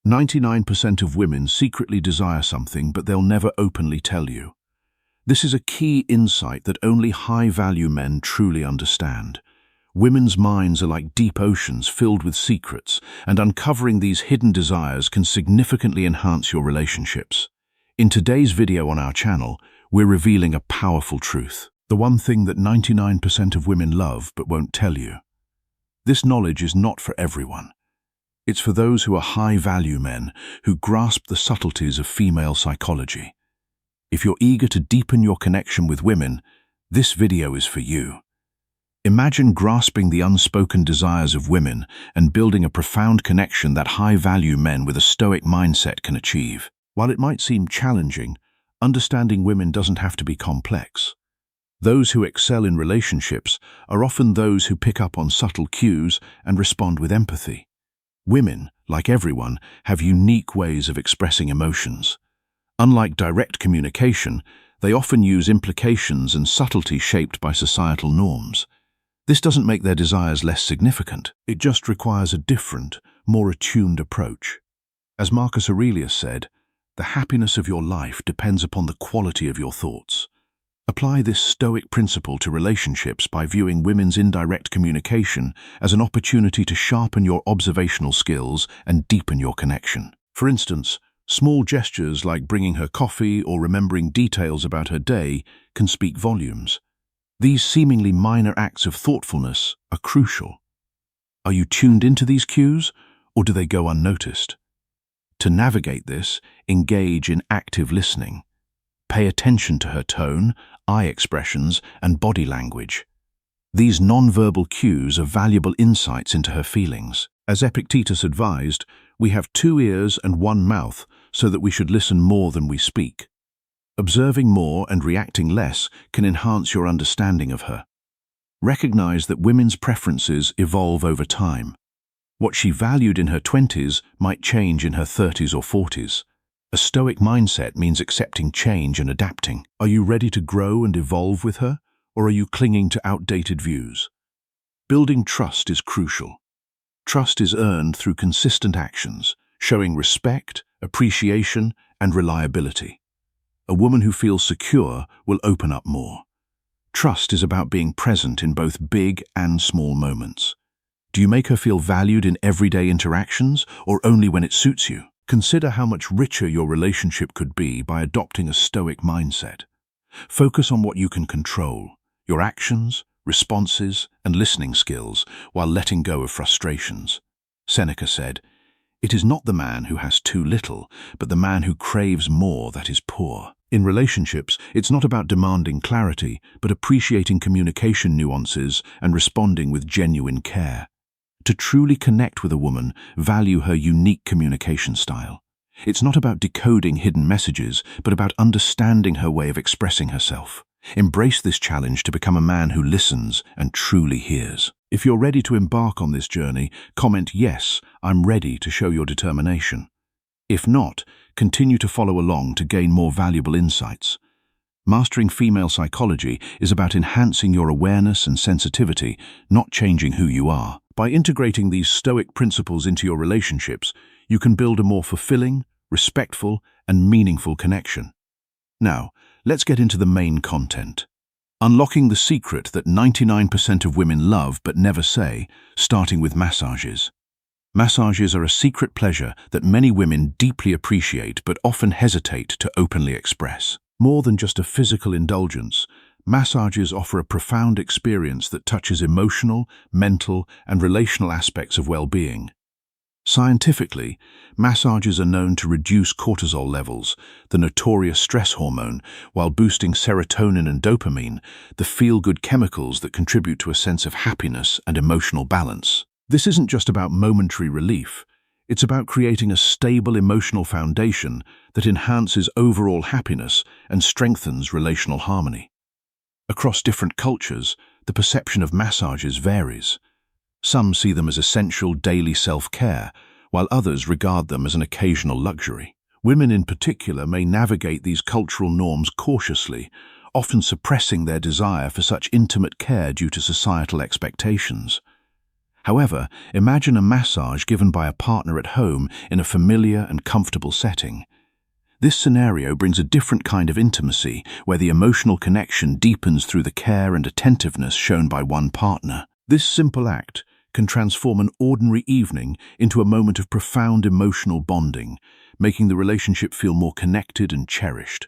99% of women secretly desire something, but they'll never openly tell you. This is a key insight that only high-value men truly understand. Women's minds are like deep oceans filled with secrets, and uncovering these hidden desires can significantly enhance your relationships. In today's video on our channel, we're revealing a powerful truth. The one thing that 99% of women love but won't tell you. This knowledge is not for everyone. It's for those who are high-value men who grasp the subtleties of female psychology. If you're eager to deepen your connection with women, this video is for you. Imagine grasping the unspoken desires of women and building a profound connection that high-value men with a Stoic mindset can achieve. While it might seem challenging, understanding women doesn't have to be complex. Those who excel in relationships are often those who pick up on subtle cues and respond with empathy. Women, like everyone, have unique ways of expressing emotions. Unlike direct communication, they often use implications and subtlety shaped by societal norms. This doesn't make their desires less significant. It just requires a different, more attuned approach. As Marcus Aurelius said, "The happiness of your life depends upon the quality of your thoughts." Apply this Stoic principle to relationships by viewing women's indirect communication as an opportunity to sharpen your observational skills and deepen your connection. For instance, small gestures like bringing her coffee or remembering details about her day can speak volumes. These seemingly minor acts of thoughtfulness are crucial. Are you tuned into these cues, or do they go unnoticed? To navigate this, engage in active listening. Pay attention to her tone, eye expressions, and body language. These non-verbal cues are valuable insights into her feelings. As Epictetus advised, we have 2 ears and 1 mouth, so that we should listen more than we speak. Observing more and reacting less can enhance your understanding of her. Recognize that women's preferences evolve over time. What she valued in her 20s might change in her 30s or 40s. A Stoic mindset means accepting change and adapting. Are you ready to grow and evolve with her, or are you clinging to outdated views? Building trust is crucial. Trust is earned through consistent actions, showing respect, appreciation, and reliability. A woman who feels secure will open up more. Trust is about being present in both big and small moments. Do you make her feel valued in everyday interactions, or only when it suits you? Consider how much richer your relationship could be by adopting a Stoic mindset. Focus on what you can control, your actions, responses, and listening skills, while letting go of frustrations. Seneca said, "It is not the man who has too little, but the man who craves more that is poor." In relationships, it's not about demanding clarity, but appreciating communication nuances and responding with genuine care. To truly connect with a woman, value her unique communication style. It's not about decoding hidden messages, but about understanding her way of expressing herself. Embrace this challenge to become a man who listens and truly hears. If you're ready to embark on this journey, comment "Yes, I'm ready" to show your determination. If not, continue to follow along to gain more valuable insights. Mastering female psychology is about enhancing your awareness and sensitivity, not changing who you are. By integrating these Stoic principles into your relationships, you can build a more fulfilling, respectful, and meaningful connection. Now, let's get into the main content. Unlocking the secret that 99% of women love but never say, starting with massages. Massages are a secret pleasure that many women deeply appreciate but often hesitate to openly express. More than just a physical indulgence, massages offer a profound experience that touches emotional, mental, and relational aspects of well-being. Scientifically, massages are known to reduce cortisol levels, the notorious stress hormone, while boosting serotonin and dopamine, the feel-good chemicals that contribute to a sense of happiness and emotional balance. This isn't just about momentary relief. It's about creating a stable emotional foundation that enhances overall happiness and strengthens relational harmony. Across different cultures, the perception of massages varies. Some see them as essential daily self-care, while others regard them as an occasional luxury. Women in particular may navigate these cultural norms cautiously, often suppressing their desire for such intimate care due to societal expectations. However, imagine a massage given by a partner at home in a familiar and comfortable setting. This scenario brings a different kind of intimacy where the emotional connection deepens through the care and attentiveness shown by one partner. This simple act can transform an ordinary evening into a moment of profound emotional bonding, making the relationship feel more connected and cherished.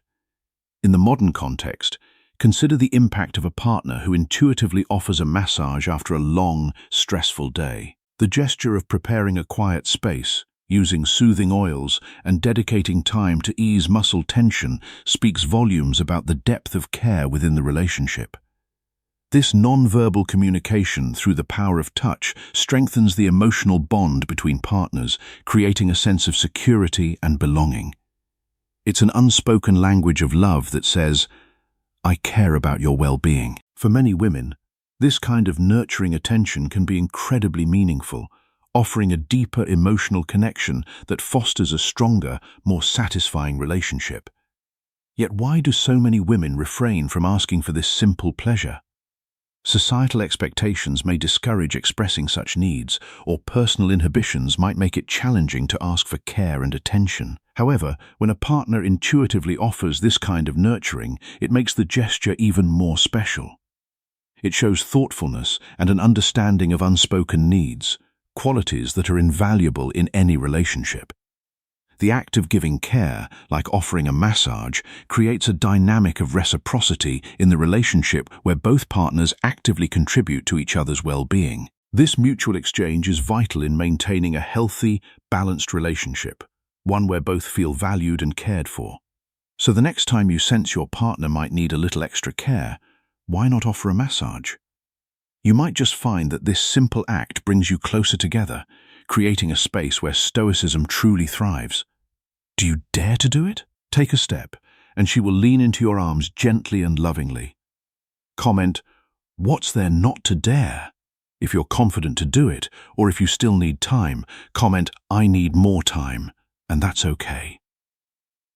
In the modern context, consider the impact of a partner who intuitively offers a massage after a long, stressful day. The gesture of preparing a quiet space, using soothing oils, and dedicating time to ease muscle tension speaks volumes about the depth of care within the relationship. This non-verbal communication through the power of touch strengthens the emotional bond between partners, creating a sense of security and belonging. It's an unspoken language of love that says, "I care about your well-being." For many women, this kind of nurturing attention can be incredibly meaningful, offering a deeper emotional connection that fosters a stronger, more satisfying relationship. Yet why do so many women refrain from asking for this simple pleasure? Societal expectations may discourage expressing such needs, or personal inhibitions might make it challenging to ask for care and attention. However, when a partner intuitively offers this kind of nurturing, it makes the gesture even more special. It shows thoughtfulness and an understanding of unspoken needs, qualities that are invaluable in any relationship. The act of giving care, like offering a massage, creates a dynamic of reciprocity in the relationship where both partners actively contribute to each other's well-being. This mutual exchange is vital in maintaining a healthy, balanced relationship, one where both feel valued and cared for. So the next time you sense your partner might need a little extra care, why not offer a massage? You might just find that this simple act brings you closer together, creating a space where Stoicism truly thrives. Do you dare to do it? Take a step, and she will lean into your arms gently and lovingly. Comment, "What's there not to dare?" If you're confident to do it, or if you still need time, comment, "I need more time," and that's okay.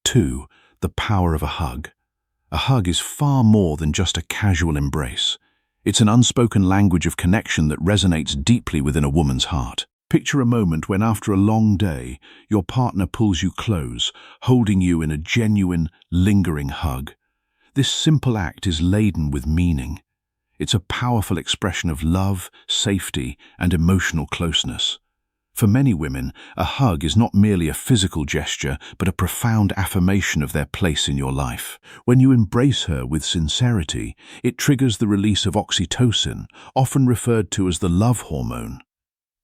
2. The power of a hug. A hug is far more than just a casual embrace. It's an unspoken language of connection that resonates deeply within a woman's heart. Picture a moment when, after a long day, your partner pulls you close, holding you in a genuine, lingering hug. This simple act is laden with meaning. It's a powerful expression of love, safety, and emotional closeness. For many women, a hug is not merely a physical gesture, but a profound affirmation of their place in your life. When you embrace her with sincerity, it triggers the release of oxytocin, often referred to as the love hormone.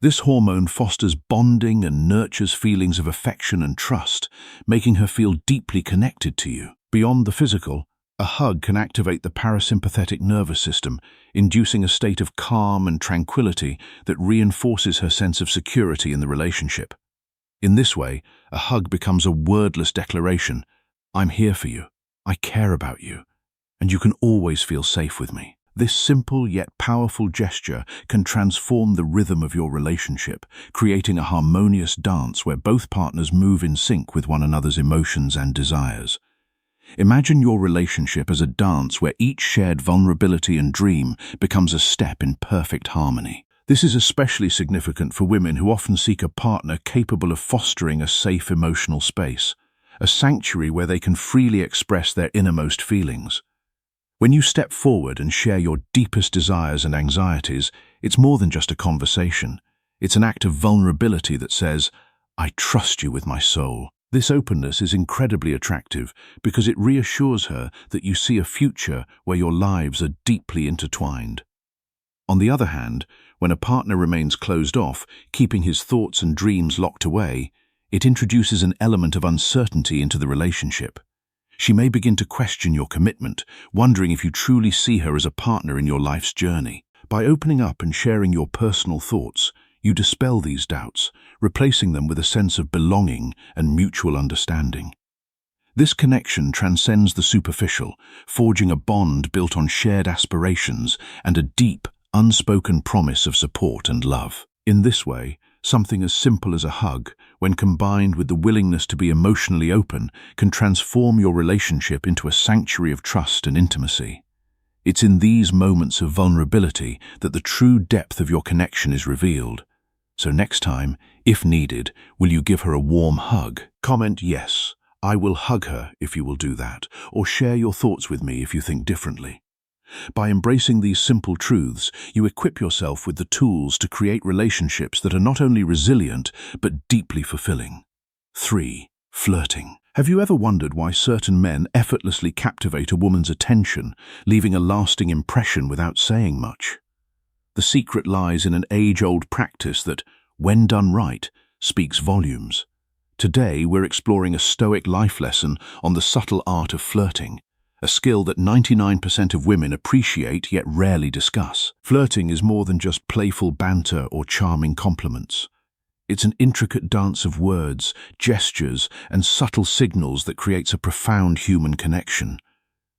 This hormone fosters bonding and nurtures feelings of affection and trust, making her feel deeply connected to you. Beyond the physical, a hug can activate the parasympathetic nervous system, inducing a state of calm and tranquility that reinforces her sense of security in the relationship. In this way, a hug becomes a wordless declaration: "I'm here for you, I care about you, and you can always feel safe with me." This simple yet powerful gesture can transform the rhythm of your relationship, creating a harmonious dance where both partners move in sync with one another's emotions and desires. Imagine your relationship as a dance where each shared vulnerability and dream becomes a step in perfect harmony. This is especially significant for women who often seek a partner capable of fostering a safe emotional space, a sanctuary where they can freely express their innermost feelings. When you step forward and share your deepest desires and anxieties, it's more than just a conversation. It's an act of vulnerability that says, "I trust you with my soul." This openness is incredibly attractive because it reassures her that you see a future where your lives are deeply intertwined. On the other hand, when a partner remains closed off, keeping his thoughts and dreams locked away, it introduces an element of uncertainty into the relationship. She may begin to question your commitment, wondering if you truly see her as a partner in your life's journey. By opening up and sharing your personal thoughts, you dispel these doubts, replacing them with a sense of belonging and mutual understanding. This connection transcends the superficial, forging a bond built on shared aspirations and a deep, unspoken promise of support and love. In this way, something as simple as a hug, when combined with the willingness to be emotionally open, can transform your relationship into a sanctuary of trust and intimacy. It's in these moments of vulnerability that the true depth of your connection is revealed. So next time, if needed, will you give her a warm hug? Comment yes, I will hug her if you will do that, or share your thoughts with me if you think differently. By embracing these simple truths, you equip yourself with the tools to create relationships that are not only resilient, but deeply fulfilling. 3. Flirting. Have you ever wondered why certain men effortlessly captivate a woman's attention, leaving a lasting impression without saying much? The secret lies in an age-old practice that, when done right, speaks volumes. Today, we're exploring a Stoic life lesson on the subtle art of flirting, a skill that 99% of women appreciate yet rarely discuss. Flirting is more than just playful banter or charming compliments. It's an intricate dance of words, gestures, and subtle signals that creates a profound human connection.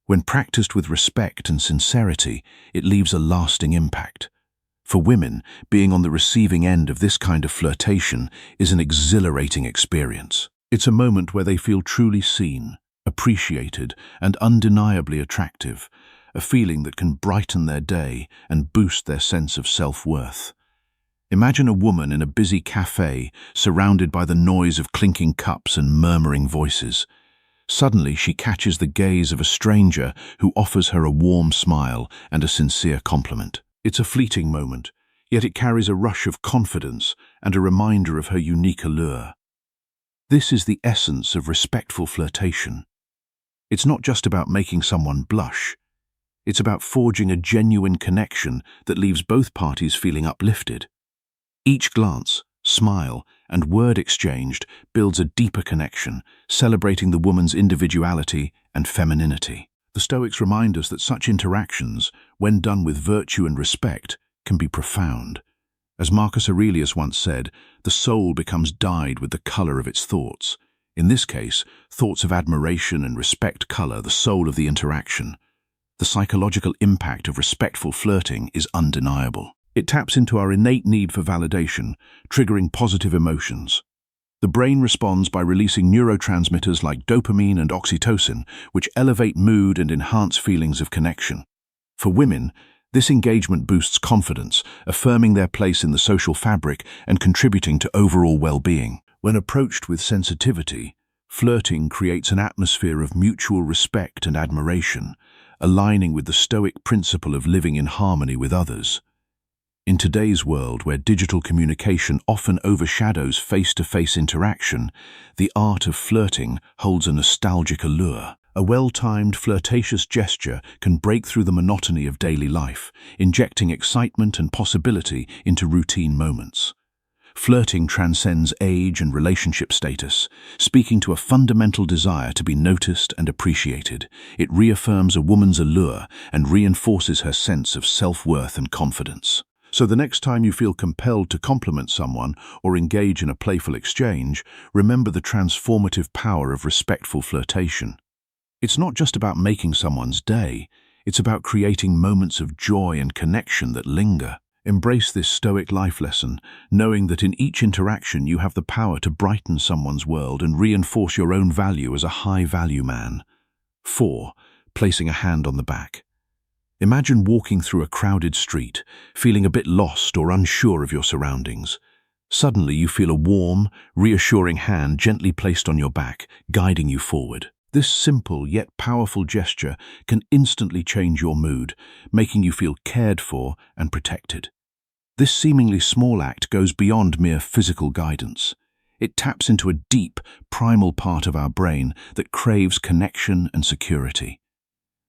When practiced with respect and sincerity, it leaves a lasting impact. For women, being on the receiving end of this kind of flirtation is an exhilarating experience. It's a moment where they feel truly seen, appreciated, and undeniably attractive, a feeling that can brighten their day and boost their sense of self-worth. Imagine a woman in a busy cafe, surrounded by the noise of clinking cups and murmuring voices. Suddenly, she catches the gaze of a stranger who offers her a warm smile and a sincere compliment. It's a fleeting moment, yet it carries a rush of confidence and a reminder of her unique allure. This is the essence of respectful flirtation. It's not just about making someone blush. It's about forging a genuine connection that leaves both parties feeling uplifted. Each glance, smile, and word exchanged builds a deeper connection, celebrating the woman's individuality and femininity. The Stoics remind us that such interactions, when done with virtue and respect, can be profound. As Marcus Aurelius once said, the soul becomes dyed with the color of its thoughts. In this case, thoughts of admiration and respect color the soul of the interaction. The psychological impact of respectful flirting is undeniable. It taps into our innate need for validation, triggering positive emotions. The brain responds by releasing neurotransmitters like dopamine and oxytocin, which elevate mood and enhance feelings of connection. For women, this engagement boosts confidence, affirming their place in the social fabric and contributing to overall well-being. When approached with sensitivity, flirting creates an atmosphere of mutual respect and admiration, aligning with the Stoic principle of living in harmony with others. In today's world, where digital communication often overshadows face-to-face interaction, the art of flirting holds a nostalgic allure. A well-timed, flirtatious gesture can break through the monotony of daily life, injecting excitement and possibility into routine moments. Flirting transcends age and relationship status, speaking to a fundamental desire to be noticed and appreciated. It reaffirms a woman's allure and reinforces her sense of self-worth and confidence. So the next time you feel compelled to compliment someone or engage in a playful exchange, remember the transformative power of respectful flirtation. It's not just about making someone's day, it's about creating moments of joy and connection that linger. Embrace this Stoic life lesson, knowing that in each interaction you have the power to brighten someone's world and reinforce your own value as a high-value man. 4. Placing a hand on the back. Imagine walking through a crowded street, feeling a bit lost or unsure of your surroundings. Suddenly you feel a warm, reassuring hand gently placed on your back, guiding you forward. This simple yet powerful gesture can instantly change your mood, making you feel cared for and protected. This seemingly small act goes beyond mere physical guidance. It taps into a deep, primal part of our brain that craves connection and security.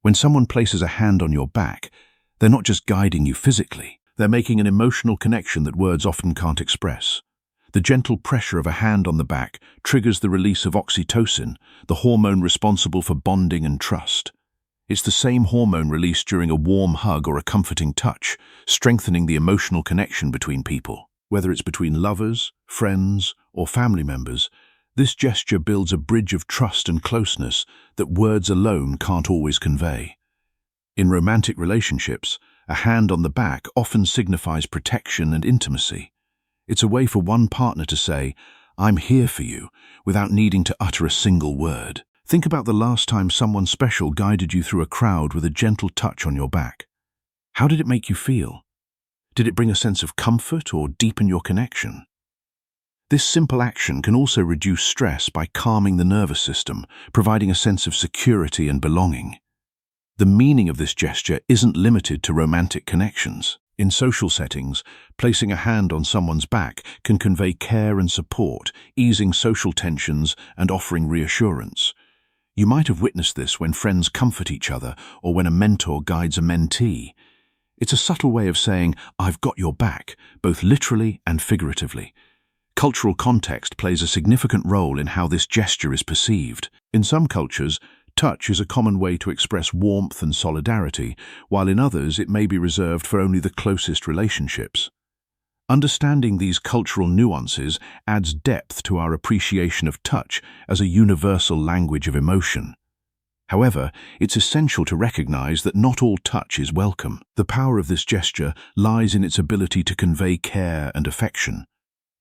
When someone places a hand on your back, they're not just guiding you physically, they're making an emotional connection that words often can't express. The gentle pressure of a hand on the back triggers the release of oxytocin, the hormone responsible for bonding and trust. It's the same hormone released during a warm hug or a comforting touch, strengthening the emotional connection between people. Whether it's between lovers, friends, or family members, this gesture builds a bridge of trust and closeness that words alone can't always convey. In romantic relationships, a hand on the back often signifies protection and intimacy. It's a way for one partner to say, "I'm here for you," without needing to utter a single word. Think about the last time someone special guided you through a crowd with a gentle touch on your back. How did it make you feel? Did it bring a sense of comfort or deepen your connection? This simple action can also reduce stress by calming the nervous system, providing a sense of security and belonging. The meaning of this gesture isn't limited to romantic connections. In social settings, placing a hand on someone's back can convey care and support, easing social tensions and offering reassurance. You might have witnessed this when friends comfort each other or when a mentor guides a mentee. It's a subtle way of saying, "I've got your back," both literally and figuratively. Cultural context plays a significant role in how this gesture is perceived. In some cultures, touch is a common way to express warmth and solidarity, while in others it may be reserved for only the closest relationships. Understanding these cultural nuances adds depth to our appreciation of touch as a universal language of emotion. However, it's essential to recognize that not all touch is welcome. The power of this gesture lies in its ability to convey care and affection,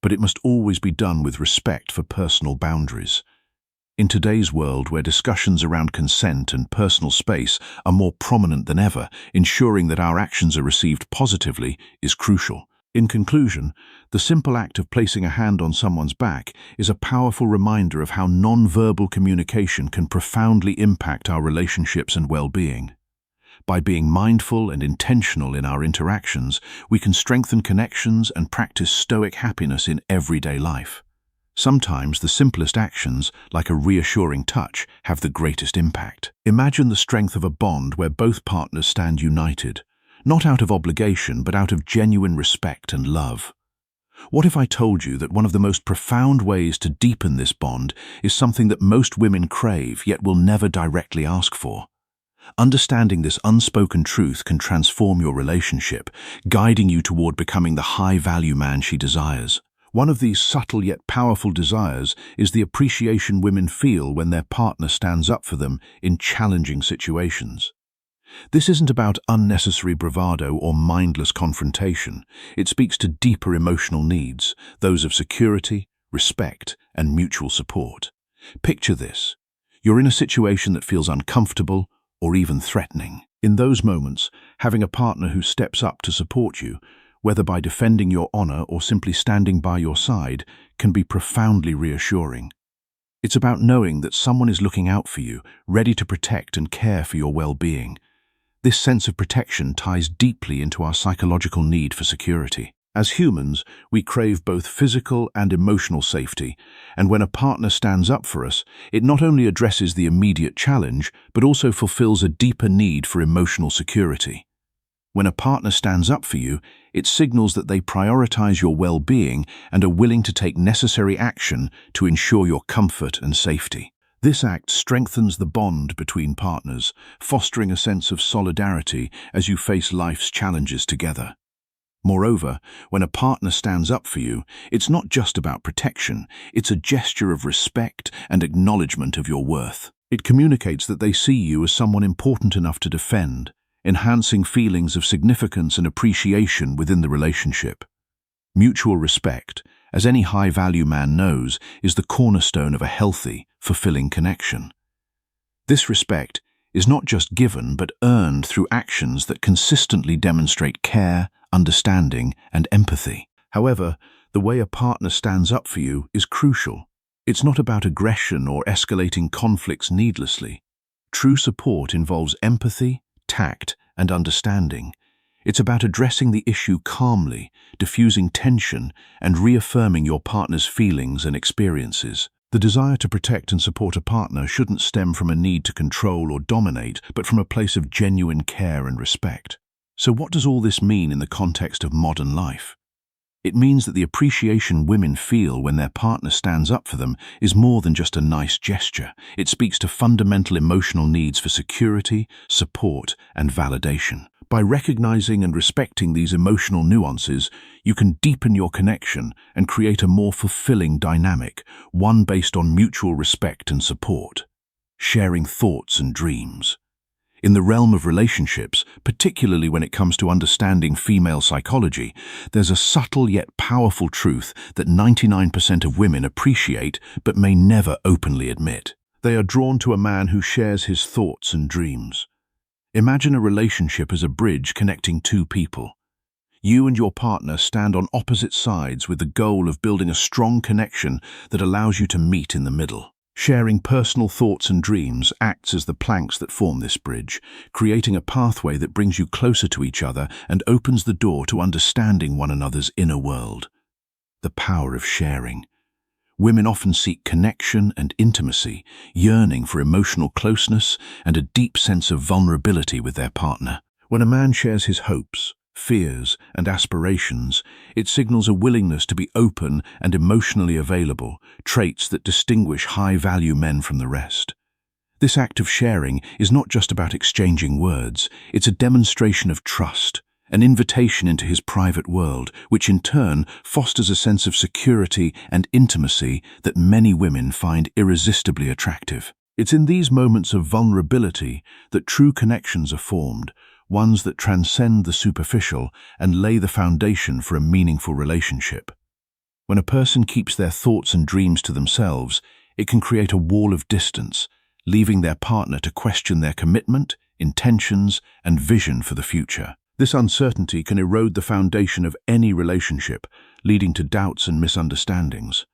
but it must always be done with respect for personal boundaries. In today's world, where discussions around consent and personal space are more prominent than ever, ensuring that our actions are received positively is crucial. In conclusion, the simple act of placing a hand on someone's back is a powerful reminder of how non-verbal communication can profoundly impact our relationships and well-being. By being mindful and intentional in our interactions, we can strengthen connections and practice stoic happiness in everyday life. Sometimes the simplest actions, like a reassuring touch, have the greatest impact. Imagine the strength of a bond where both partners stand united, not out of obligation, but out of genuine respect and love. What if I told you that one of the most profound ways to deepen this bond is something that most women crave, yet will never directly ask for? Understanding this unspoken truth can transform your relationship, guiding you toward becoming the high-value man she desires. One of these subtle yet powerful desires is the appreciation women feel when their partner stands up for them in challenging situations. This isn't about unnecessary bravado or mindless confrontation. It speaks to deeper emotional needs, those of security, respect, and mutual support. Picture this. You're in a situation that feels uncomfortable or even threatening. In those moments, having a partner who steps up to support you, whether by defending your honor or simply standing by your side, can be profoundly reassuring. It's about knowing that someone is looking out for you, ready to protect and care for your well-being. This sense of protection ties deeply into our psychological need for security. As humans, we crave both physical and emotional safety, and when a partner stands up for us, it not only addresses the immediate challenge, but also fulfills a deeper need for emotional security. When a partner stands up for you, it signals that they prioritize your well-being and are willing to take necessary action to ensure your comfort and safety. This act strengthens the bond between partners, fostering a sense of solidarity as you face life's challenges together. Moreover, when a partner stands up for you, it's not just about protection, it's a gesture of respect and acknowledgement of your worth. It communicates that they see you as someone important enough to defend, enhancing feelings of significance and appreciation within the relationship. Mutual respect, as any high-value man knows, is the cornerstone of a healthy, fulfilling connection. This respect is not just given but earned through actions that consistently demonstrate care, understanding, and empathy. However, the way a partner stands up for you is crucial. It's not about aggression or escalating conflicts needlessly. True support involves empathy, tact, and understanding. It's about addressing the issue calmly, diffusing tension, and reaffirming your partner's feelings and experiences. The desire to protect and support a partner shouldn't stem from a need to control or dominate, but from a place of genuine care and respect. So what does all this mean in the context of modern life? It means that the appreciation women feel when their partner stands up for them is more than just a nice gesture. It speaks to fundamental emotional needs for security, support, and validation. By recognizing and respecting these emotional nuances, you can deepen your connection and create a more fulfilling dynamic, one based on mutual respect and support. Sharing thoughts and dreams. In the realm of relationships, particularly when it comes to understanding female psychology, there's a subtle yet powerful truth that 99% of women appreciate but may never openly admit. They are drawn to a man who shares his thoughts and dreams. Imagine a relationship as a bridge connecting two people. You and your partner stand on opposite sides with the goal of building a strong connection that allows you to meet in the middle. Sharing personal thoughts and dreams acts as the planks that form this bridge, creating a pathway that brings you closer to each other and opens the door to understanding one another's inner world. The power of sharing. Women often seek connection and intimacy, yearning for emotional closeness and a deep sense of vulnerability with their partner. When a man shares his hopes, fears, and aspirations, it signals a willingness to be open and emotionally available, traits that distinguish high-value men from the rest. This act of sharing is not just about exchanging words, it's a demonstration of trust, an invitation into his private world, which in turn fosters a sense of security and intimacy that many women find irresistibly attractive. It's in these moments of vulnerability that true connections are formed, ones that transcend the superficial and lay the foundation for a meaningful relationship. When a person keeps their thoughts and dreams to themselves, it can create a wall of distance, leaving their partner to question their commitment, intentions, and vision for the future. This uncertainty can erode the foundation of any relationship, leading to doubts and misunderstandings.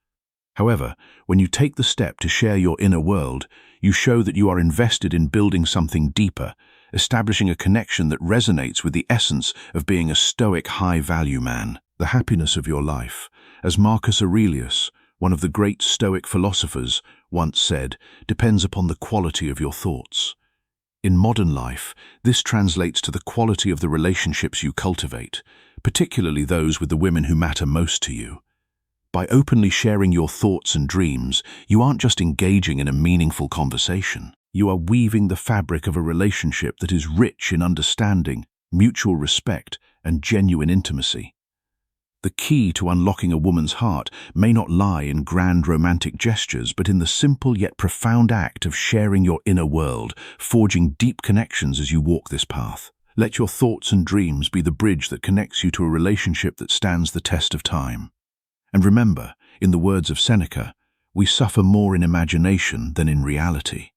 However, when you take the step to share your inner world, you show that you are invested in building something deeper, establishing a connection that resonates with the essence of being a Stoic high-value man. The happiness of your life, as Marcus Aurelius, one of the great Stoic philosophers, once said, depends upon the quality of your thoughts. In modern life, this translates to the quality of the relationships you cultivate, particularly those with the women who matter most to you. By openly sharing your thoughts and dreams, you aren't just engaging in a meaningful conversation. You are weaving the fabric of a relationship that is rich in understanding, mutual respect, and genuine intimacy. The key to unlocking a woman's heart may not lie in grand romantic gestures, but in the simple yet profound act of sharing your inner world, forging deep connections as you walk this path. Let your thoughts and dreams be the bridge that connects you to a relationship that stands the test of time. And remember, in the words of Seneca, we suffer more in imagination than in reality.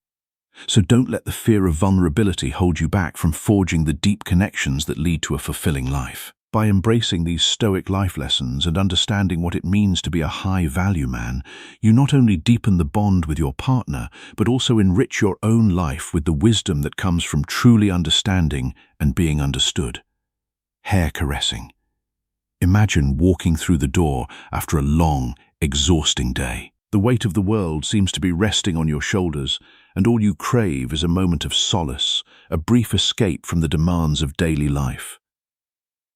So don't let the fear of vulnerability hold you back from forging the deep connections that lead to a fulfilling life. By embracing these Stoic life lessons and understanding what it means to be a high-value man, you not only deepen the bond with your partner, but also enrich your own life with the wisdom that comes from truly understanding and being understood. Hair caressing. Imagine walking through the door after a long, exhausting day. The weight of the world seems to be resting on your shoulders, and all you crave is a moment of solace, a brief escape from the demands of daily life.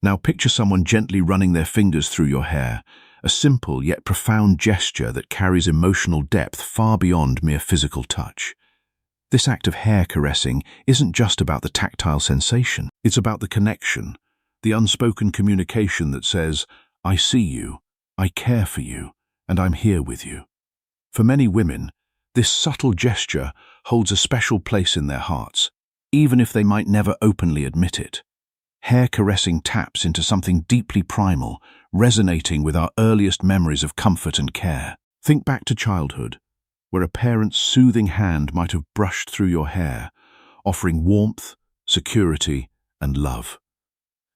Now picture someone gently running their fingers through your hair, a simple yet profound gesture that carries emotional depth far beyond mere physical touch. This act of hair caressing isn't just about the tactile sensation, it's about the connection, the unspoken communication that says, I see you, I care for you, and I'm here with you. For many women, this subtle gesture holds a special place in their hearts, even if they might never openly admit it. Hair caressing taps into something deeply primal, resonating with our earliest memories of comfort and care. Think back to childhood, where a parent's soothing hand might have brushed through your hair, offering warmth, security, and love.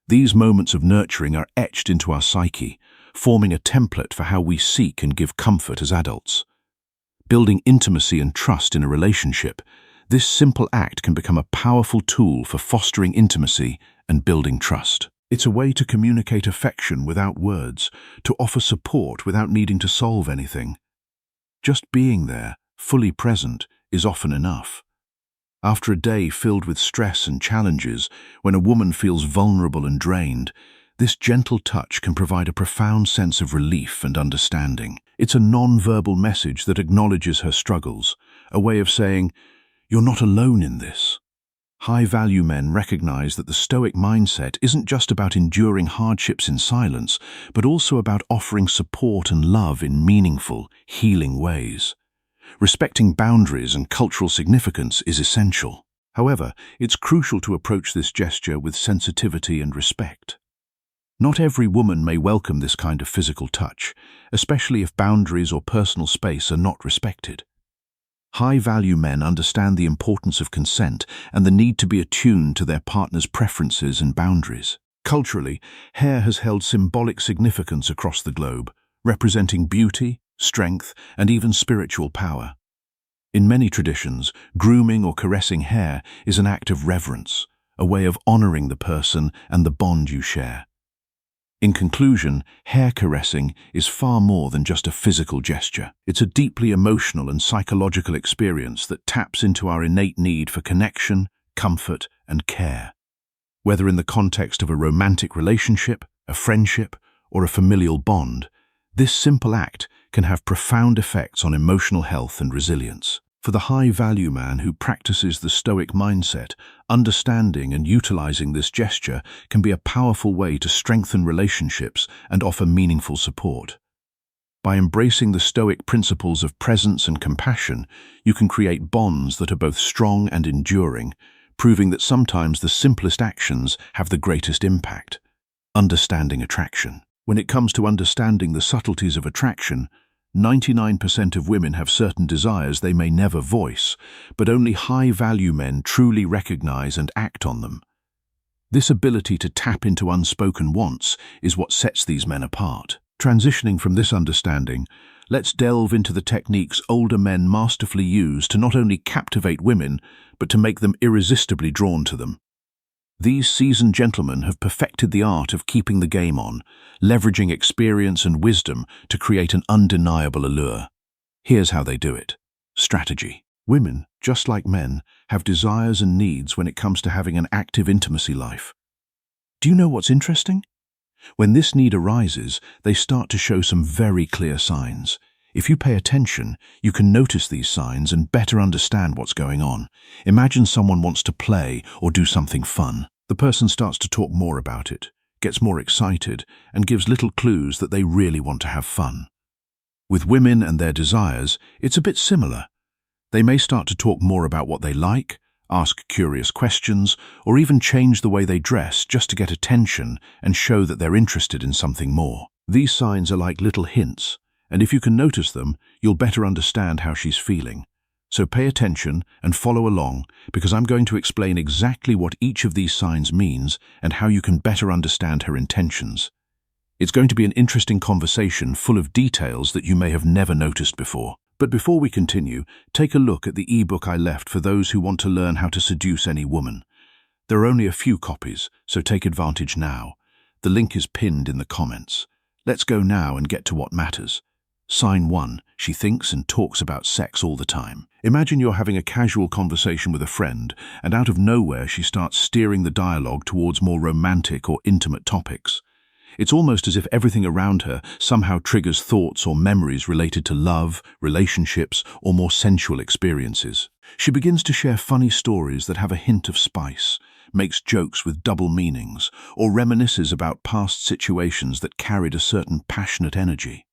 These moments of nurturing are etched into our psyche, forming a template for how we seek and give comfort as adults. Building intimacy and trust in a relationship, this simple act can become a powerful tool for fostering intimacy and building trust. It's a way to communicate affection without words, to offer support without needing to solve anything. Just being there, fully present, is often enough. After a day filled with stress and challenges, when a woman feels vulnerable and drained, this gentle touch can provide a profound sense of relief and understanding. It's a non-verbal message that acknowledges her struggles, a way of saying, "You're not alone in this." High-value men recognize that the Stoic mindset isn't just about enduring hardships in silence, but also about offering support and love in meaningful, healing ways. Respecting boundaries and cultural significance is essential. However, it's crucial to approach this gesture with sensitivity and respect. Not every woman may welcome this kind of physical touch, especially if boundaries or personal space are not respected. High-value men understand the importance of consent and the need to be attuned to their partner's preferences and boundaries. Culturally, hair has held symbolic significance across the globe, representing beauty, strength, and even spiritual power. In many traditions, grooming or caressing hair is an act of reverence, a way of honoring the person and the bond you share. In conclusion, hair caressing is far more than just a physical gesture. It's a deeply emotional and psychological experience that taps into our innate need for connection, comfort, and care. Whether in the context of a romantic relationship, a friendship, or a familial bond, this simple act can have profound effects on emotional health and resilience. For the high-value man who practices the Stoic mindset, understanding and utilizing this gesture can be a powerful way to strengthen relationships and offer meaningful support. By embracing the Stoic principles of presence and compassion, you can create bonds that are both strong and enduring, proving that sometimes the simplest actions have the greatest impact. Understanding attraction. When it comes to understanding the subtleties of attraction, 99% of women have certain desires they may never voice, but only high-value men truly recognize and act on them. This ability to tap into unspoken wants is what sets these men apart. Transitioning from this understanding, let's delve into the techniques older men masterfully use to not only captivate women, but to make them irresistibly drawn to them. These seasoned gentlemen have perfected the art of keeping the game on, leveraging experience and wisdom to create an undeniable allure. Here's how they do it. Strategy. Women, just like men, have desires and needs when it comes to having an active intimacy life. Do you know what's interesting? When this need arises, they start to show some very clear signs. If you pay attention, you can notice these signs and better understand what's going on. Imagine someone wants to play or do something fun. The person starts to talk more about it, gets more excited, and gives little clues that they really want to have fun. With women and their desires, it's a bit similar. They may start to talk more about what they like, ask curious questions, or even change the way they dress just to get attention and show that they're interested in something more. These signs are like little hints, and if you can notice them, you'll better understand how she's feeling. So pay attention and follow along, because I'm going to explain exactly what each of these signs means and how you can better understand her intentions. It's going to be an interesting conversation full of details that you may have never noticed before. But before we continue, take a look at the ebook I left for those who want to learn how to seduce any woman. There are only a few copies, so take advantage now. The link is pinned in the comments. Let's go now and get to what matters. Sign 1. She thinks and talks about sex all the time. Imagine you're having a casual conversation with a friend, and out of nowhere she starts steering the dialogue towards more romantic or intimate topics. It's almost as if everything around her somehow triggers thoughts or memories related to love, relationships, or more sensual experiences. She begins to share funny stories that have a hint of spice, makes jokes with double meanings, or reminisces about past situations that carried a certain passionate energy.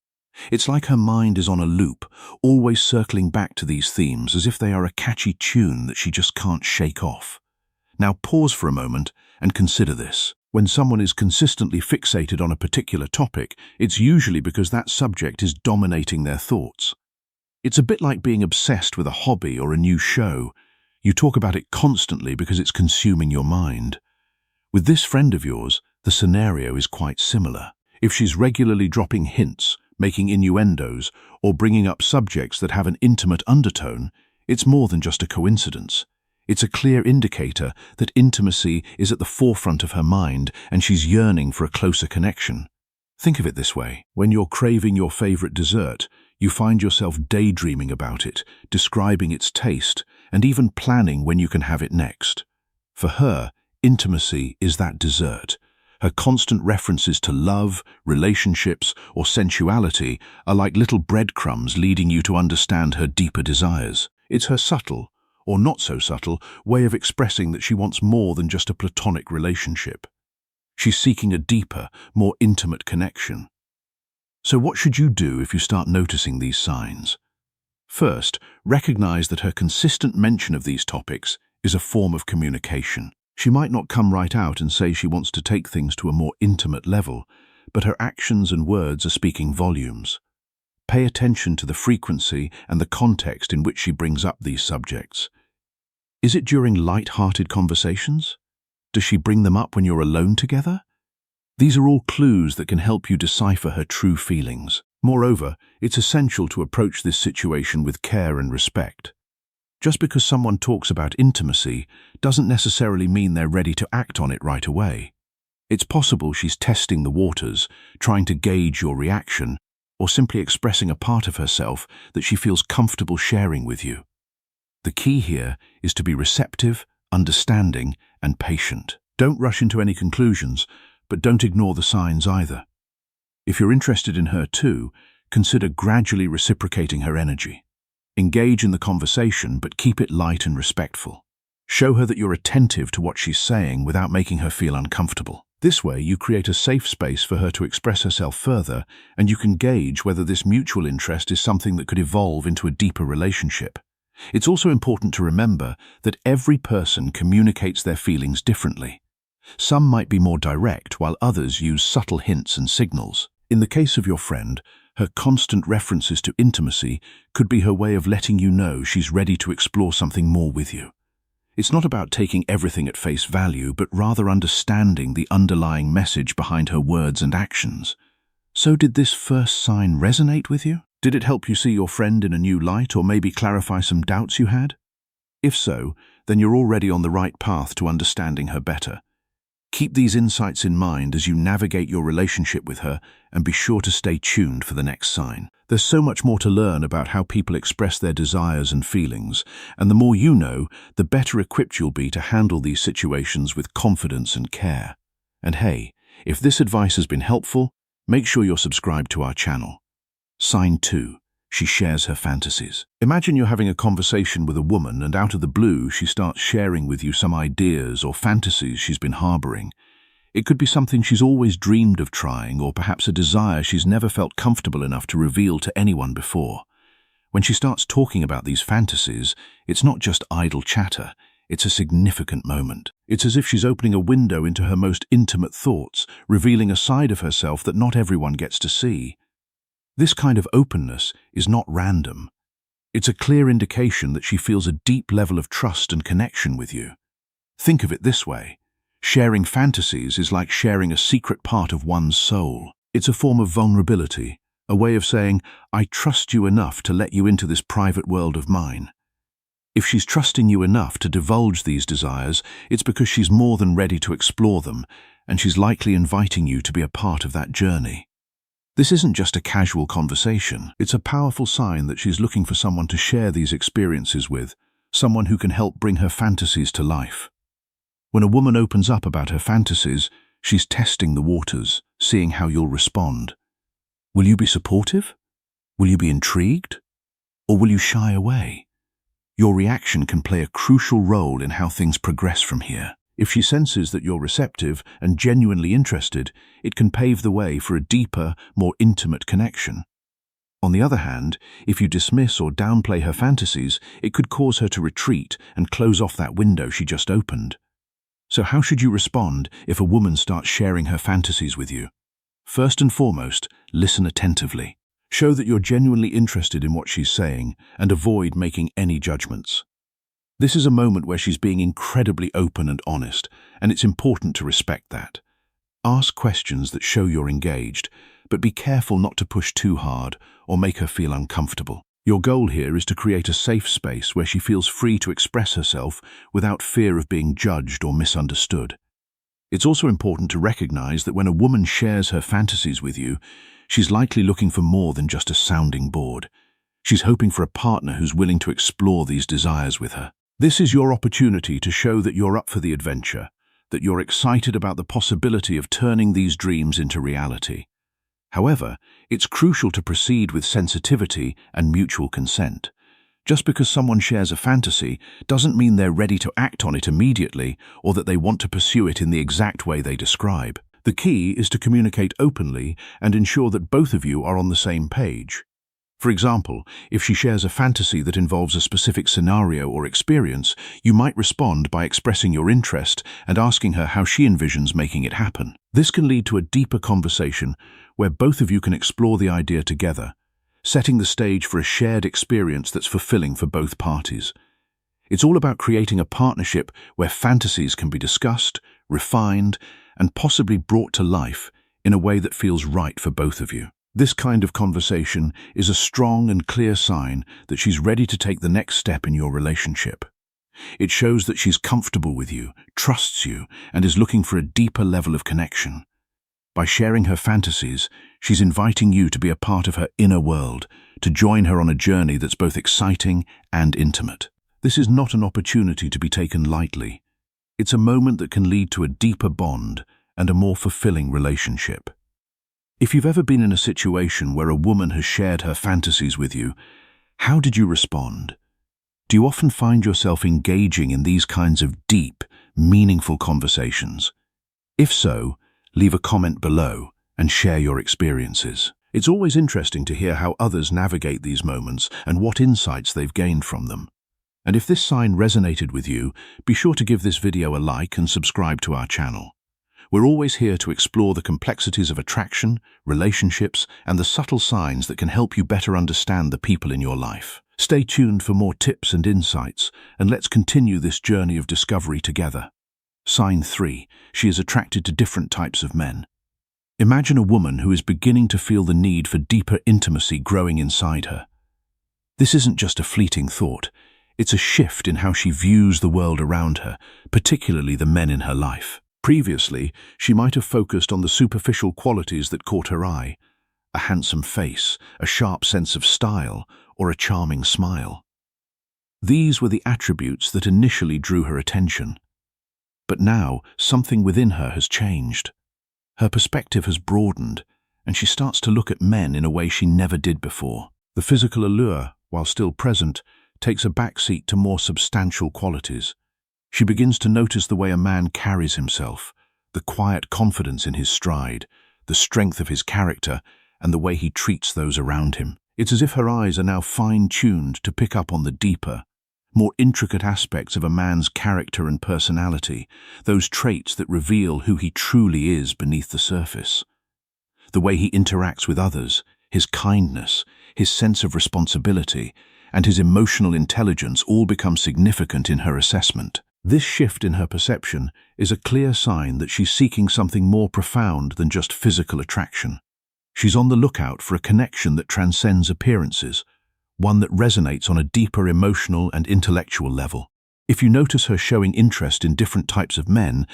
It's like her mind is on a loop, always circling back to these themes as if they are a catchy tune that she just can't shake off. Now pause for a moment and consider this. When someone is consistently fixated on a particular topic, it's usually because that subject is dominating their thoughts. It's a bit like being obsessed with a hobby or a new show. You talk about it constantly because it's consuming your mind. With this friend of yours, the scenario is quite similar. If she's regularly dropping hints, making innuendos, or bringing up subjects that have an intimate undertone, it's more than just a coincidence. It's a clear indicator that intimacy is at the forefront of her mind and she's yearning for a closer connection. Think of it this way. When you're craving your favorite dessert, you find yourself daydreaming about it, describing its taste, and even planning when you can have it next. For her, intimacy is that dessert. Her constant references to love, relationships, or sensuality are like little breadcrumbs leading you to understand her deeper desires. It's her subtle, or not so subtle, way of expressing that she wants more than just a platonic relationship. She's seeking a deeper, more intimate connection. So what should you do if you start noticing these signs? First, recognize that her consistent mention of these topics is a form of communication. She might not come right out and say she wants to take things to a more intimate level, but her actions and words are speaking volumes. Pay attention to the frequency and the context in which she brings up these subjects. Is it during light-hearted conversations? Does she bring them up when you're alone together? These are all clues that can help you decipher her true feelings. Moreover, it's essential to approach this situation with care and respect. Just because someone talks about intimacy doesn't necessarily mean they're ready to act on it right away. It's possible she's testing the waters, trying to gauge your reaction, or simply expressing a part of herself that she feels comfortable sharing with you. The key here is to be receptive, understanding, and patient. Don't rush into any conclusions, but don't ignore the signs either. If you're interested in her too, consider gradually reciprocating her energy. Engage in the conversation, but keep it light and respectful. Show her that you're attentive to what she's saying without making her feel uncomfortable. This way, you create a safe space for her to express herself further, and you can gauge whether this mutual interest is something that could evolve into a deeper relationship. It's also important to remember that every person communicates their feelings differently. Some might be more direct, while others use subtle hints and signals. In the case of your friend, her constant references to intimacy could be her way of letting you know she's ready to explore something more with you. It's not about taking everything at face value, but rather understanding the underlying message behind her words and actions. So did this first sign resonate with you? Did it help you see your friend in a new light, or maybe clarify some doubts you had? If so, then you're already on the right path to understanding her better. Keep these insights in mind as you navigate your relationship with her, and be sure to stay tuned for the next sign. There's so much more to learn about how people express their desires and feelings, and the more you know, the better equipped you'll be to handle these situations with confidence and care. And hey, if this advice has been helpful, make sure you're subscribed to our channel. Sign 2. She shares her fantasies. Imagine you're having a conversation with a woman, and out of the blue she starts sharing with you some ideas or fantasies she's been harboring. It could be something she's always dreamed of trying, or perhaps a desire she's never felt comfortable enough to reveal to anyone before. When she starts talking about these fantasies, it's not just idle chatter, it's a significant moment. It's as if she's opening a window into her most intimate thoughts, revealing a side of herself that not everyone gets to see. This kind of openness is not random. It's a clear indication that she feels a deep level of trust and connection with you. Think of it this way. Sharing fantasies is like sharing a secret part of one's soul. It's a form of vulnerability, a way of saying, I trust you enough to let you into this private world of mine. If she's trusting you enough to divulge these desires, it's because she's more than ready to explore them, and she's likely inviting you to be a part of that journey. This isn't just a casual conversation. It's a powerful sign that she's looking for someone to share these experiences with, someone who can help bring her fantasies to life. When a woman opens up about her fantasies, she's testing the waters, seeing how you'll respond. Will you be supportive? Will you be intrigued? Or will you shy away? Your reaction can play a crucial role in how things progress from here. If she senses that you're receptive and genuinely interested, it can pave the way for a deeper, more intimate connection. On the other hand, if you dismiss or downplay her fantasies, it could cause her to retreat and close off that window she just opened. So how should you respond if a woman starts sharing her fantasies with you? First and foremost, listen attentively. Show that you're genuinely interested in what she's saying and avoid making any judgments. This is a moment where she's being incredibly open and honest, and it's important to respect that. Ask questions that show you're engaged, but be careful not to push too hard or make her feel uncomfortable. Your goal here is to create a safe space where she feels free to express herself without fear of being judged or misunderstood. It's also important to recognize that when a woman shares her fantasies with you, she's likely looking for more than just a sounding board. She's hoping for a partner who's willing to explore these desires with her. This is your opportunity to show that you're up for the adventure, that you're excited about the possibility of turning these dreams into reality. However, it's crucial to proceed with sensitivity and mutual consent. Just because someone shares a fantasy doesn't mean they're ready to act on it immediately or that they want to pursue it in the exact way they describe. The key is to communicate openly and ensure that both of you are on the same page. For example, if she shares a fantasy that involves a specific scenario or experience, you might respond by expressing your interest and asking her how she envisions making it happen. This can lead to a deeper conversation where both of you can explore the idea together, setting the stage for a shared experience that's fulfilling for both parties. It's all about creating a partnership where fantasies can be discussed, refined, and possibly brought to life in a way that feels right for both of you. This kind of conversation is a strong and clear sign that she's ready to take the next step in your relationship. It shows that she's comfortable with you, trusts you, and is looking for a deeper level of connection. By sharing her fantasies, she's inviting you to be a part of her inner world, to join her on a journey that's both exciting and intimate. This is not an opportunity to be taken lightly. It's a moment that can lead to a deeper bond and a more fulfilling relationship. If you've ever been in a situation where a woman has shared her fantasies with you, how did you respond? Do you often find yourself engaging in these kinds of deep, meaningful conversations? If so, leave a comment below and share your experiences. It's always interesting to hear how others navigate these moments and what insights they've gained from them. And if this sign resonated with you, be sure to give this video a like and subscribe to our channel. We're always here to explore the complexities of attraction, relationships, and the subtle signs that can help you better understand the people in your life. Stay tuned for more tips and insights, and let's continue this journey of discovery together. Sign 3. She is attracted to different types of men. Imagine a woman who is beginning to feel the need for deeper intimacy growing inside her. This isn't just a fleeting thought. It's a shift in how she views the world around her, particularly the men in her life. Previously, she might have focused on the superficial qualities that caught her eye: a handsome face, a sharp sense of style, or a charming smile. These were the attributes that initially drew her attention. But now, something within her has changed. Her perspective has broadened, and she starts to look at men in a way she never did before. The physical allure, while still present, takes a backseat to more substantial qualities. She begins to notice the way a man carries himself, the quiet confidence in his stride, the strength of his character, and the way he treats those around him. It's as if her eyes are now fine-tuned to pick up on the deeper, more intricate aspects of a man's character and personality, those traits that reveal who he truly is beneath the surface. The way he interacts with others, his kindness, his sense of responsibility, and his emotional intelligence all become significant in her assessment. This shift in her perception is a clear sign that she's seeking something more profound than just physical attraction. She's on the lookout for a connection that transcends appearances, one that resonates on a deeper emotional and intellectual level. If you notice her showing interest in different types of men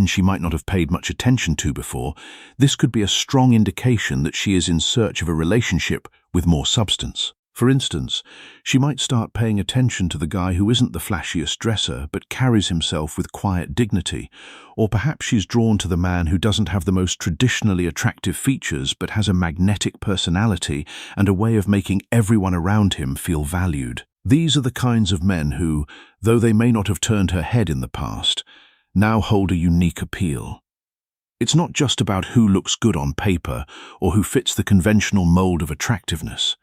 she might not have paid much attention to before, this could be a strong indication that she is in search of a relationship with more substance. For instance, she might start paying attention to the guy who isn't the flashiest dresser but carries himself with quiet dignity, or perhaps she's drawn to the man who doesn't have the most traditionally attractive features but has a magnetic personality and a way of making everyone around him feel valued. These are the kinds of men who, though they may not have turned her head in the past, now hold a unique appeal. It's not just about who looks good on paper or who fits the conventional mold of attractiveness.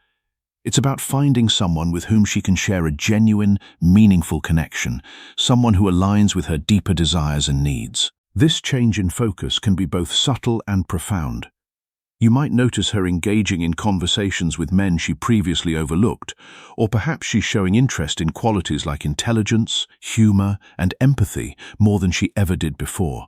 It's about finding someone with whom she can share a genuine, meaningful connection, someone who aligns with her deeper desires and needs. This change in focus can be both subtle and profound. You might notice her engaging in conversations with men she previously overlooked, or perhaps she's showing interest in qualities like intelligence, humor, and empathy more than she ever did before.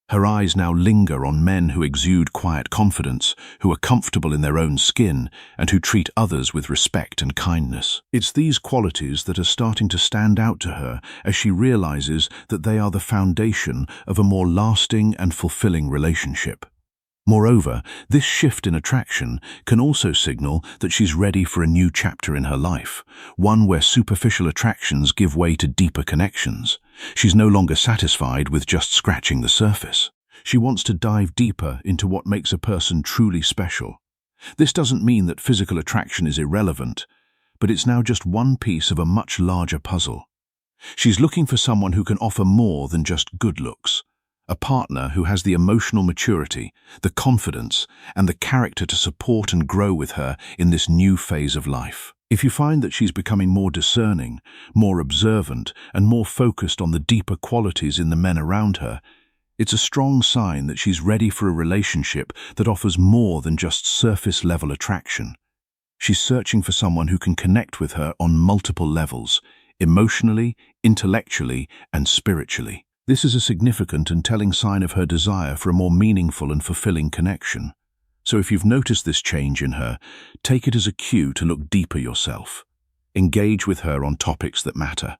Her eyes now linger on men who exude quiet confidence, who are comfortable in their own skin, and who treat others with respect and kindness. It's these qualities that are starting to stand out to her as she realizes that they are the foundation of a more lasting and fulfilling relationship. Moreover, this shift in attraction can also signal that she's ready for a new chapter in her life, one where superficial attractions give way to deeper connections. She's no longer satisfied with just scratching the surface. She wants to dive deeper into what makes a person truly special. This doesn't mean that physical attraction is irrelevant, but it's now just one piece of a much larger puzzle. She's looking for someone who can offer more than just good looks. A partner who has the emotional maturity, the confidence, and the character to support and grow with her in this new phase of life. If you find that she's becoming more discerning, more observant, and more focused on the deeper qualities in the men around her, it's a strong sign that she's ready for a relationship that offers more than just surface-level attraction. She's searching for someone who can connect with her on multiple levels, emotionally, intellectually, and spiritually. This is a significant and telling sign of her desire for a more meaningful and fulfilling connection. So if you've noticed this change in her, take it as a cue to look deeper yourself. Engage with her on topics that matter.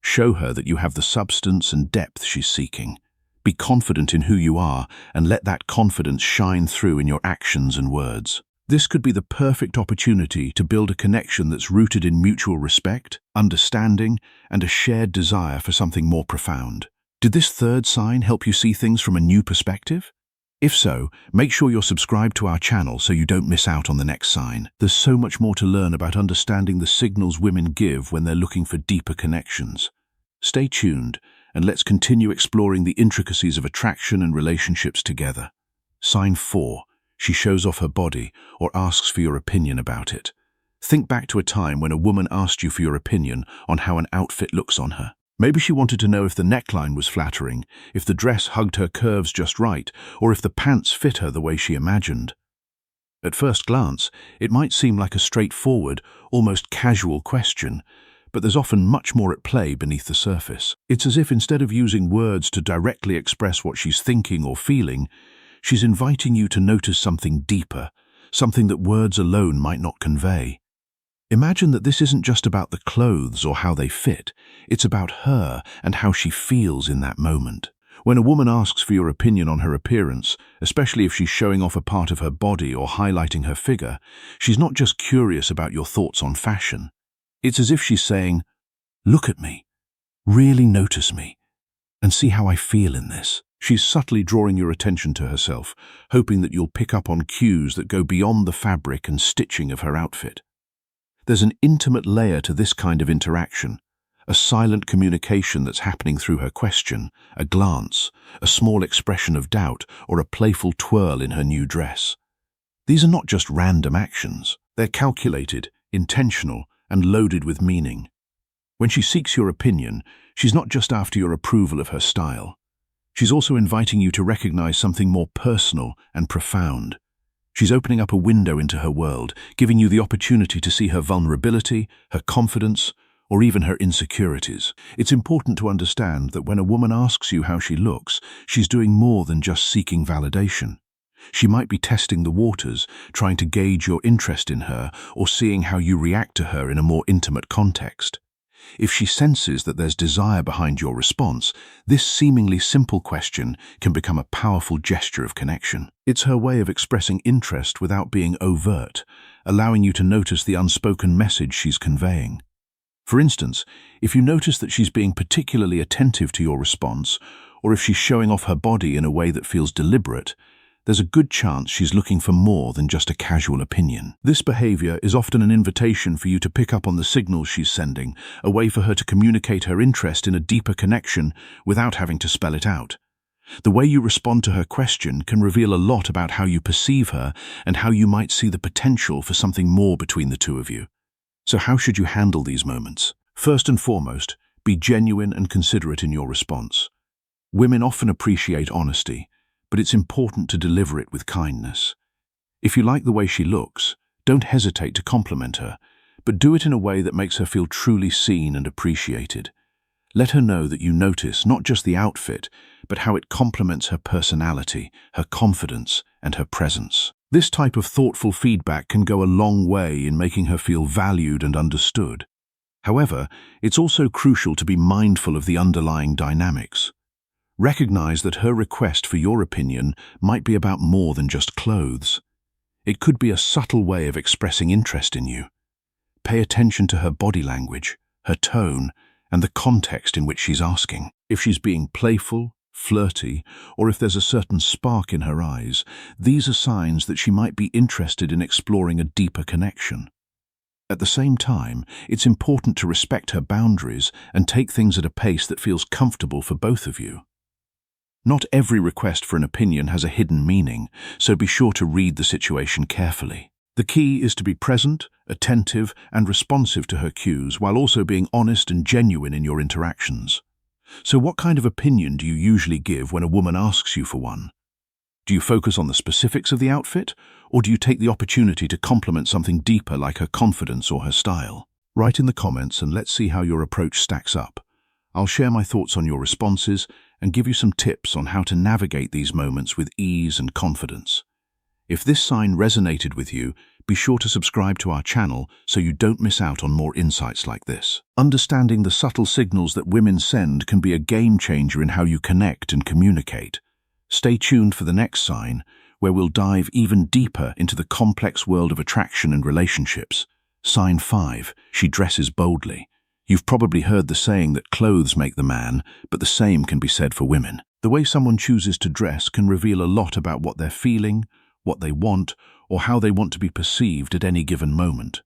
Show her that you have the substance and depth she's seeking. Be confident in who you are and let that confidence shine through in your actions and words. This could be the perfect opportunity to build a connection that's rooted in mutual respect, understanding, and a shared desire for something more profound. Did this third sign help you see things from a new perspective? If so, make sure you're subscribed to our channel so you don't miss out on the next sign. There's so much more to learn about understanding the signals women give when they're looking for deeper connections. Stay tuned, and let's continue exploring the intricacies of attraction and relationships together. Sign 4. She shows off her body or asks for your opinion about it. Think back to a time when a woman asked you for your opinion on how an outfit looks on her. Maybe she wanted to know if the neckline was flattering, if the dress hugged her curves just right, or if the pants fit her the way she imagined. At first glance, it might seem like a straightforward, almost casual question, but there's often much more at play beneath the surface. It's as if instead of using words to directly express what she's thinking or feeling, she's inviting you to notice something deeper, something that words alone might not convey. Imagine that this isn't just about the clothes or how they fit, it's about her and how she feels in that moment. When a woman asks for your opinion on her appearance, especially if she's showing off a part of her body or highlighting her figure, she's not just curious about your thoughts on fashion. It's as if she's saying, "Look at me, really notice me, and see how I feel in this." She's subtly drawing your attention to herself, hoping that you'll pick up on cues that go beyond the fabric and stitching of her outfit. There's an intimate layer to this kind of interaction, a silent communication that's happening through her question, a glance, a small expression of doubt, or a playful twirl in her new dress. These are not just random actions. They're calculated, intentional, and loaded with meaning. When she seeks your opinion, she's not just after your approval of her style. She's also inviting you to recognize something more personal and profound. She's opening up a window into her world, giving you the opportunity to see her vulnerability, her confidence, or even her insecurities. It's important to understand that when a woman asks you how she looks, she's doing more than just seeking validation. She might be testing the waters, trying to gauge your interest in her, or seeing how you react to her in a more intimate context. If she senses that there's desire behind your response, this seemingly simple question can become a powerful gesture of connection. It's her way of expressing interest without being overt, allowing you to notice the unspoken message she's conveying. For instance, if you notice that she's being particularly attentive to your response, or if she's showing off her body in a way that feels deliberate, there's a good chance she's looking for more than just a casual opinion. This behavior is often an invitation for you to pick up on the signals she's sending, a way for her to communicate her interest in a deeper connection without having to spell it out. The way you respond to her question can reveal a lot about how you perceive her and how you might see the potential for something more between the two of you. So how should you handle these moments? First and foremost, be genuine and considerate in your response. Women often appreciate honesty, but it's important to deliver it with kindness. If you like the way she looks, don't hesitate to compliment her, but do it in a way that makes her feel truly seen and appreciated. Let her know that you notice not just the outfit, but how it complements her personality, her confidence, and her presence. This type of thoughtful feedback can go a long way in making her feel valued and understood. However, it's also crucial to be mindful of the underlying dynamics. Recognize that her request for your opinion might be about more than just clothes. It could be a subtle way of expressing interest in you. Pay attention to her body language, her tone, and the context in which she's asking. If she's being playful, flirty, or if there's a certain spark in her eyes, these are signs that she might be interested in exploring a deeper connection. At the same time, it's important to respect her boundaries and take things at a pace that feels comfortable for both of you. Not every request for an opinion has a hidden meaning, so be sure to read the situation carefully. The key is to be present, attentive, and responsive to her cues while also being honest and genuine in your interactions. So what kind of opinion do you usually give when a woman asks you for one? Do you focus on the specifics of the outfit, or do you take the opportunity to complement something deeper like her confidence or her style? Write in the comments and let's see how your approach stacks up. I'll share my thoughts on your responses and give you some tips on how to navigate these moments with ease and confidence. If this sign resonated with you, be sure to subscribe to our channel so you don't miss out on more insights like this. Understanding the subtle signals that women send can be a game changer in how you connect and communicate. Stay tuned for the next sign, where we'll dive even deeper into the complex world of attraction and relationships. Sign 5, she dresses boldly. You've probably heard the saying that clothes make the man, but the same can be said for women. The way someone chooses to dress can reveal a lot about what they're feeling, what they want, or how they want to be perceived at any given moment.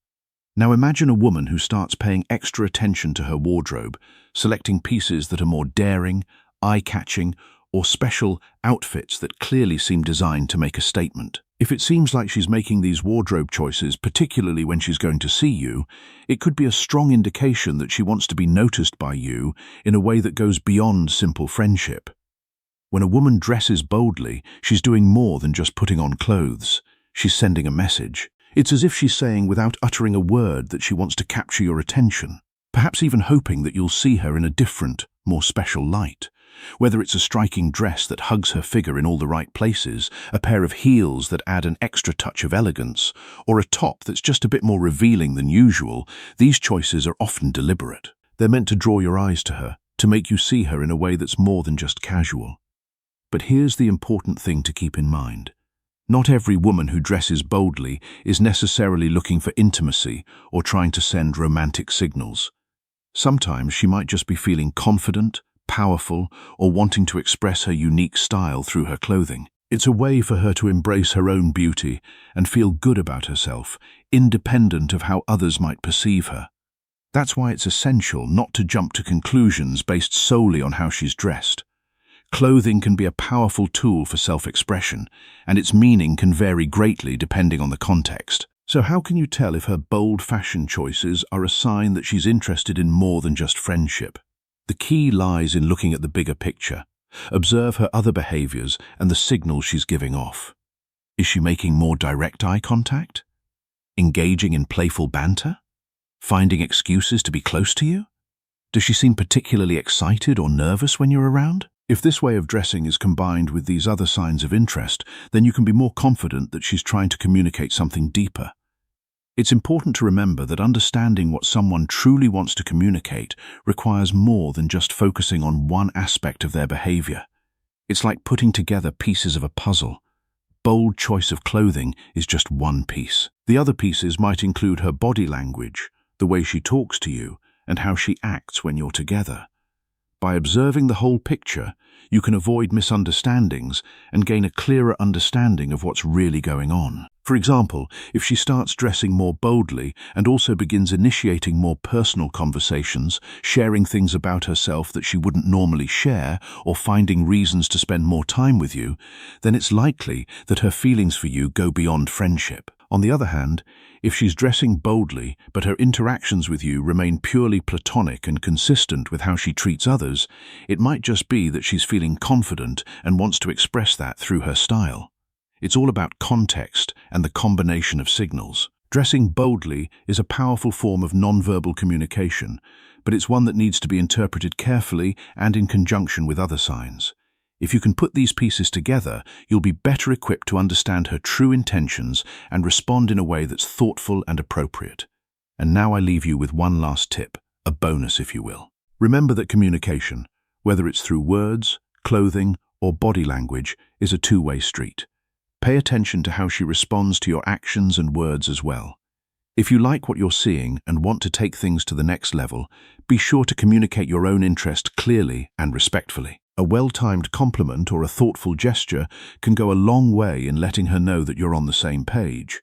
Now imagine a woman who starts paying extra attention to her wardrobe, selecting pieces that are more daring, eye-catching, or special outfits that clearly seem designed to make a statement. If it seems like she's making these wardrobe choices, particularly when she's going to see you, it could be a strong indication that she wants to be noticed by you in a way that goes beyond simple friendship. When a woman dresses boldly, she's doing more than just putting on clothes. She's sending a message. It's as if she's saying without uttering a word that she wants to capture your attention, perhaps even hoping that you'll see her in a different, more special light. Whether it's a striking dress that hugs her figure in all the right places, a pair of heels that add an extra touch of elegance, or a top that's just a bit more revealing than usual, these choices are often deliberate. They're meant to draw your eyes to her, to make you see her in a way that's more than just casual. But here's the important thing to keep in mind. Not every woman who dresses boldly is necessarily looking for intimacy or trying to send romantic signals. Sometimes she might just be feeling confident, powerful, or wanting to express her unique style through her clothing. It's a way for her to embrace her own beauty and feel good about herself, independent of how others might perceive her. That's why it's essential not to jump to conclusions based solely on how she's dressed. Clothing can be a powerful tool for self-expression, and its meaning can vary greatly depending on the context. So how can you tell if her bold fashion choices are a sign that she's interested in more than just friendship? The key lies in looking at the bigger picture. Observe her other behaviors and the signals she's giving off. Is she making more direct eye contact? Engaging in playful banter? Finding excuses to be close to you? Does she seem particularly excited or nervous when you're around? If this way of dressing is combined with these other signs of interest, then you can be more confident that she's trying to communicate something deeper. It's important to remember that understanding what someone truly wants to communicate requires more than just focusing on one aspect of their behavior. It's like putting together pieces of a puzzle. Bold choice of clothing is just one piece. The other pieces might include her body language, the way she talks to you, and how she acts when you're together. By observing the whole picture, you can avoid misunderstandings and gain a clearer understanding of what's really going on. For example, if she starts dressing more boldly and also begins initiating more personal conversations, sharing things about herself that she wouldn't normally share, or finding reasons to spend more time with you, then it's likely that her feelings for you go beyond friendship. On the other hand, if she's dressing boldly but her interactions with you remain purely platonic and consistent with how she treats others, it might just be that she's feeling confident and wants to express that through her style. It's all about context and the combination of signals. Dressing boldly is a powerful form of nonverbal communication, but it's one that needs to be interpreted carefully and in conjunction with other signs. If you can put these pieces together, you'll be better equipped to understand her true intentions and respond in a way that's thoughtful and appropriate. And now I leave you with one last tip, a bonus if you will. Remember that communication, whether it's through words, clothing, or body language, is a two-way street. Pay attention to how she responds to your actions and words as well. If you like what you're seeing and want to take things to the next level, be sure to communicate your own interest clearly and respectfully. A well-timed compliment or a thoughtful gesture can go a long way in letting her know that you're on the same page.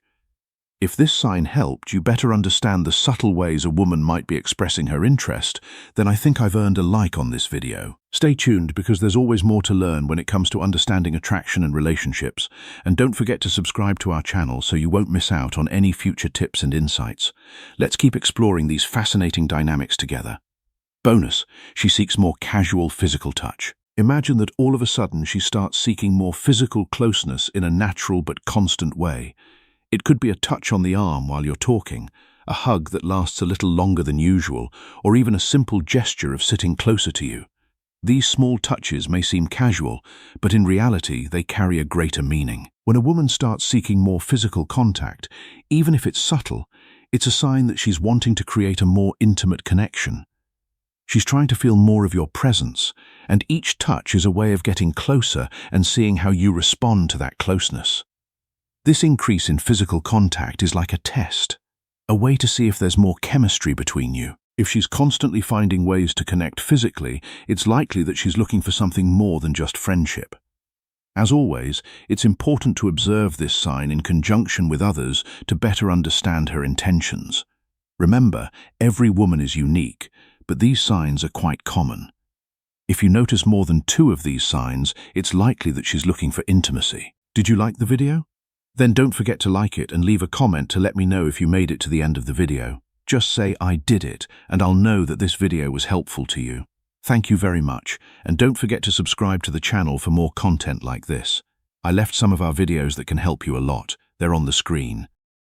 If this sign helped you better understand the subtle ways a woman might be expressing her interest, then I think I've earned a like on this video. Stay tuned because there's always more to learn when it comes to understanding attraction and relationships, and don't forget to subscribe to our channel so you won't miss out on any future tips and insights. Let's keep exploring these fascinating dynamics together. Bonus, she seeks more casual physical touch. Imagine that all of a sudden she starts seeking more physical closeness in a natural but constant way. It could be a touch on the arm while you're talking, a hug that lasts a little longer than usual, or even a simple gesture of sitting closer to you. These small touches may seem casual, but in reality they carry a greater meaning. When a woman starts seeking more physical contact, even if it's subtle, it's a sign that she's wanting to create a more intimate connection. She's trying to feel more of your presence, and each touch is a way of getting closer and seeing how you respond to that closeness. This increase in physical contact is like a test, a way to see if there's more chemistry between you. If she's constantly finding ways to connect physically, it's likely that she's looking for something more than just friendship. As always, it's important to observe this sign in conjunction with others to better understand her intentions. Remember, every woman is unique, but these signs are quite common. If you notice more than 2 of these signs, it's likely that she's looking for intimacy. Did you like the video? Then don't forget to like it and leave a comment to let me know if you made it to the end of the video. Just say I did it, and I'll know that this video was helpful to you. Thank you very much, and don't forget to subscribe to the channel for more content like this. I left some of our videos that can help you a lot. They're on the screen.